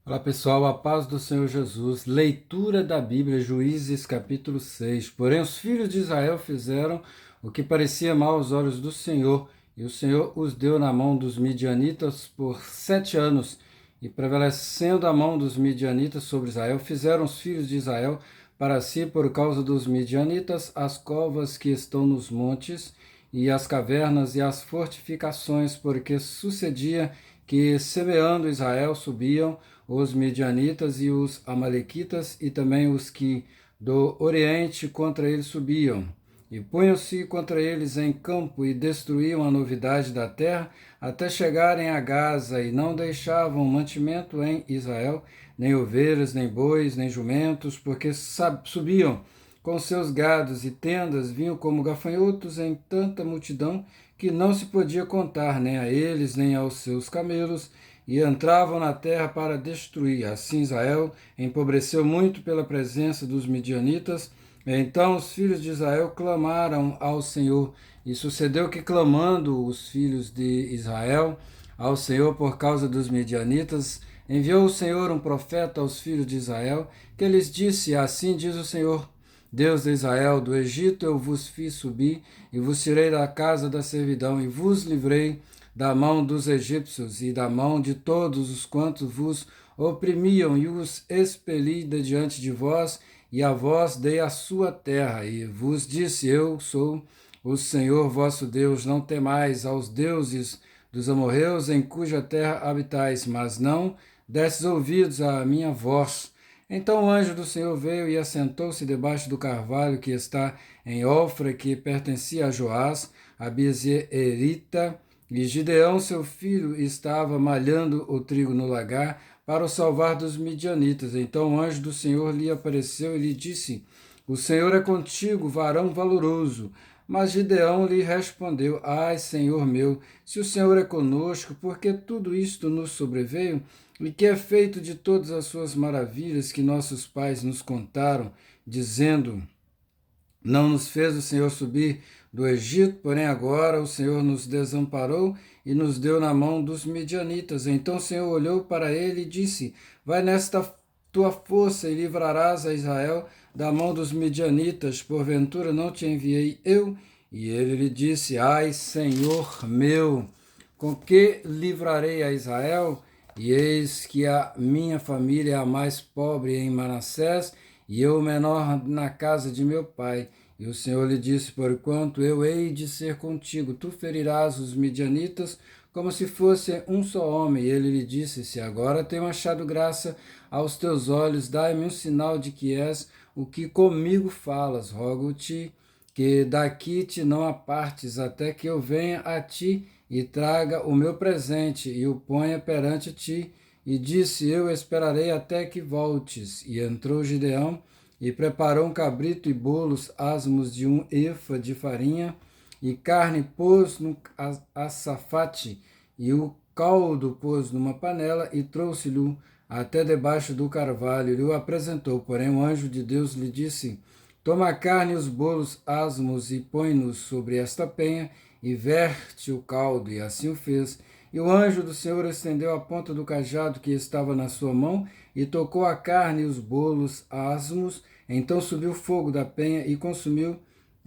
Olá pessoal, a paz do Senhor Jesus. Leitura da Bíblia, Juízes capítulo 6. Porém, os filhos de Israel fizeram o que parecia mal aos olhos do Senhor, e o Senhor os deu na mão dos midianitas por 7 anos. E prevalecendo a mão dos midianitas sobre Israel, fizeram os filhos de Israel para si, por causa dos midianitas, as covas que estão nos montes, e as cavernas e as fortificações, porque sucedia que, semeando Israel, subiam os midianitas e os amalequitas, e também os que do oriente contra eles subiam. E punham-se contra eles em campo e destruíam a novidade da terra, até chegarem a Gaza, e não deixavam mantimento em Israel, nem ovelhas, nem bois, nem jumentos, porque subiam com seus gados e tendas, vinham como gafanhotos em tanta multidão que não se podia contar nem a eles, nem aos seus camelos, e entravam na terra para destruir. Assim Israel empobreceu muito pela presença dos midianitas. Então os filhos de Israel clamaram ao Senhor, e sucedeu que, clamando os filhos de Israel ao Senhor por causa dos midianitas, enviou o Senhor um profeta aos filhos de Israel, que lhes disse: Assim diz o Senhor, Deus de Israel: do Egito eu vos fiz subir, e vos tirei da casa da servidão, e vos livrei da mão dos egípcios e da mão de todos os quantos vos oprimiam, e os expeli de diante de vós, e a vós dei a sua terra, e vos disse: eu sou o Senhor vosso Deus. Não temais aos deuses dos amorreus, em cuja terra habitais, mas não desses ouvidos à minha voz. Então o anjo do Senhor veio e assentou-se debaixo do carvalho que está em Ofra, que pertencia a Joás, a Bezerita, e Gideão, seu filho, estava malhando o trigo no lagar para o salvar dos midianitas. Então o anjo do Senhor lhe apareceu e lhe disse: O Senhor é contigo, varão valoroso. Mas Gideão lhe respondeu: Ai, Senhor meu, se o Senhor é conosco, por que tudo isto nos sobreveio? E que é feito de todas as suas maravilhas que nossos pais nos contaram, dizendo: Não nos fez o Senhor subir do Egito, porém agora o Senhor nos desamparou e nos deu na mão dos midianitas. Então o Senhor olhou para ele e disse: Vai nesta tua força e livrarás a Israel da mão dos midianitas. Porventura não te enviei eu? E ele lhe disse: Ai, Senhor meu, com que livrarei a Israel? E eis que a minha família é a mais pobre em Manassés, e eu o menor na casa de meu pai. E o Senhor lhe disse: Porquanto eu hei de ser contigo, tu ferirás os midianitas como se fosse um só homem. E ele lhe disse: Se agora tenho achado graça aos teus olhos, dai-me um sinal de que és o que comigo falas. Rogo-te que daqui te não apartes, até que eu venha a ti e traga o meu presente e o ponha perante ti. E disse: Eu esperarei até que voltes. E entrou Gideão e preparou um cabrito e bolos asmos de 1 efa de farinha, e carne pôs no açafate, e o caldo pôs numa panela, e trouxe-lhe até debaixo do carvalho, e lhe o apresentou. Porém o anjo de Deus lhe disse: Toma a carne e os bolos asmos, e põe-nos sobre esta penha, e verte o caldo. E assim o fez. E o anjo do Senhor estendeu a ponta do cajado que estava na sua mão, e tocou a carne e os bolos asmos. Então subiu fogo da penha e consumiu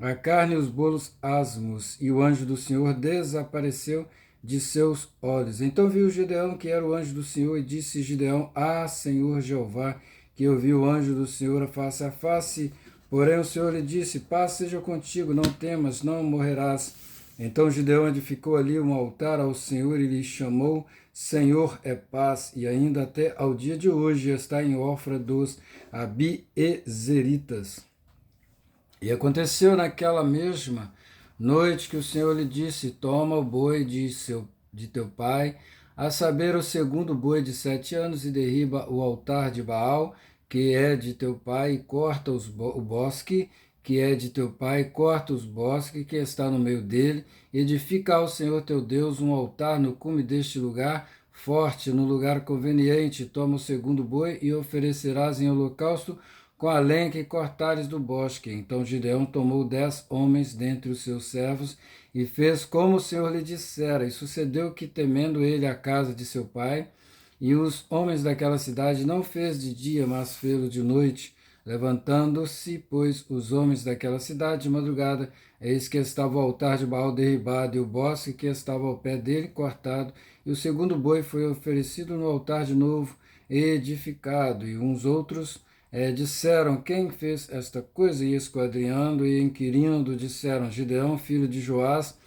a carne e os bolos asmos. E o anjo do Senhor desapareceu de seus olhos. Então viu Gideão que era o anjo do Senhor, e disse Gideão: Ah, Senhor Jeová, que eu vi o anjo do Senhor face a face. Porém o Senhor lhe disse: Paz seja contigo, não temas, não morrerás. Então Gideão edificou ali um altar ao Senhor e lhe chamou Senhor é paz, e ainda até ao dia de hoje está em Ofra dos Abiezeritas. E aconteceu naquela mesma noite que o Senhor lhe disse: Toma o boi de teu pai, a saber, o segundo boi de 7 anos, e derriba o altar de Baal, que é de teu pai, e corta o bosque, que é de teu pai, corta os bosques que está no meio dele, edifica ao Senhor teu Deus um altar no cume deste lugar, forte, no lugar conveniente. Toma o segundo boi e oferecerás em holocausto com a lenha que cortares do bosque. Então Gideão tomou 10 homens dentre os seus servos e fez como o Senhor lhe dissera. E sucedeu que, temendo ele a casa de seu pai, E os homens daquela cidade não fez de dia, mas fê-lo de noite. Levantando-se, pois, os homens daquela cidade de madrugada, eis que estava o altar de Baal derribado, e o bosque que estava ao pé dele cortado, e o segundo boi foi oferecido no altar de novo, edificado. E uns outros disseram, quem fez esta coisa? E esquadrinhando e inquirindo, disseram, Gideão, filho de Joás,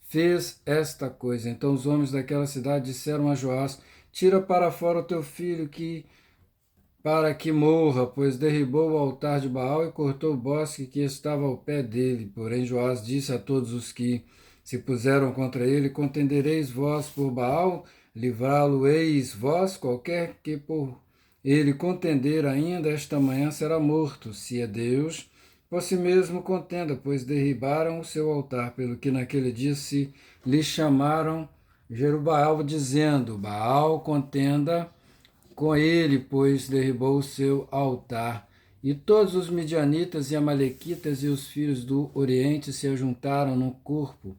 fez esta coisa. Então os homens daquela cidade disseram a Joás, tira para fora o teu filho, para que morra, pois derribou o altar de Baal e cortou o bosque que estava ao pé dele. Porém Joás disse a todos os que se puseram contra ele, contendereis vós por Baal, livrá-lo-eis vós, qualquer que por ele contender ainda esta manhã será morto, se é Deus, por si mesmo contenda, pois derribaram o seu altar, pelo que naquele dia se lhe chamaram Jerubbaal, dizendo, Baal contenda com ele, pois derribou o seu altar. E todos os midianitas e amalequitas e os filhos do Oriente se ajuntaram no corpo,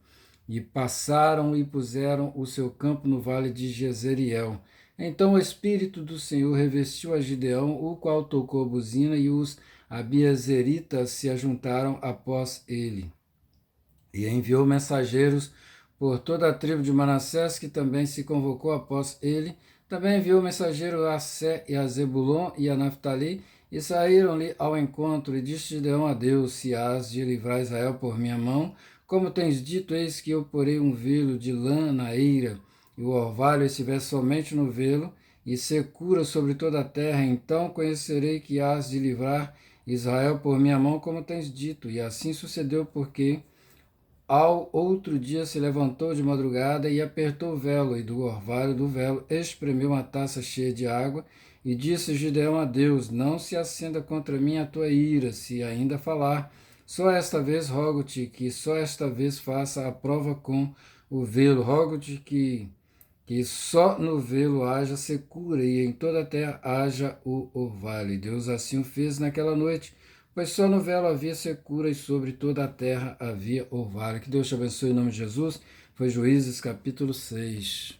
e passaram e puseram o seu campo no vale de Jezreel. Então o Espírito do Senhor revestiu a Gideão, o qual tocou a buzina, e os abiezeritas se ajuntaram após ele. E enviou mensageiros por toda a tribo de Manassés, que também se convocou após ele. Também enviou mensageiro a Sé e a Zebulon e a Naphtali, e saíram-lhe ao encontro, e disse Gideão a Deus, se hás de livrar Israel por minha mão, como tens dito, eis que eu porei um velo de lã na eira, e o orvalho estiver somente no velo, e secura sobre toda a terra, então conhecerei que hás de livrar Israel por minha mão, como tens dito. E assim sucedeu, porque ao outro dia se levantou de madrugada e apertou o velo, e do orvalho do velo espremeu uma taça cheia de água, e disse Gideão a Deus, não se acenda contra mim a tua ira, se ainda falar. Só esta vez rogo-te que só esta vez faça a prova com o velo. Rogo-te que só no velo haja secura, e em toda a terra haja o orvalho. E Deus assim o fez naquela noite, pois só no velo havia secura, e sobre toda a terra havia orvalho. Que Deus te abençoe em nome de Jesus. Foi Juízes capítulo 6.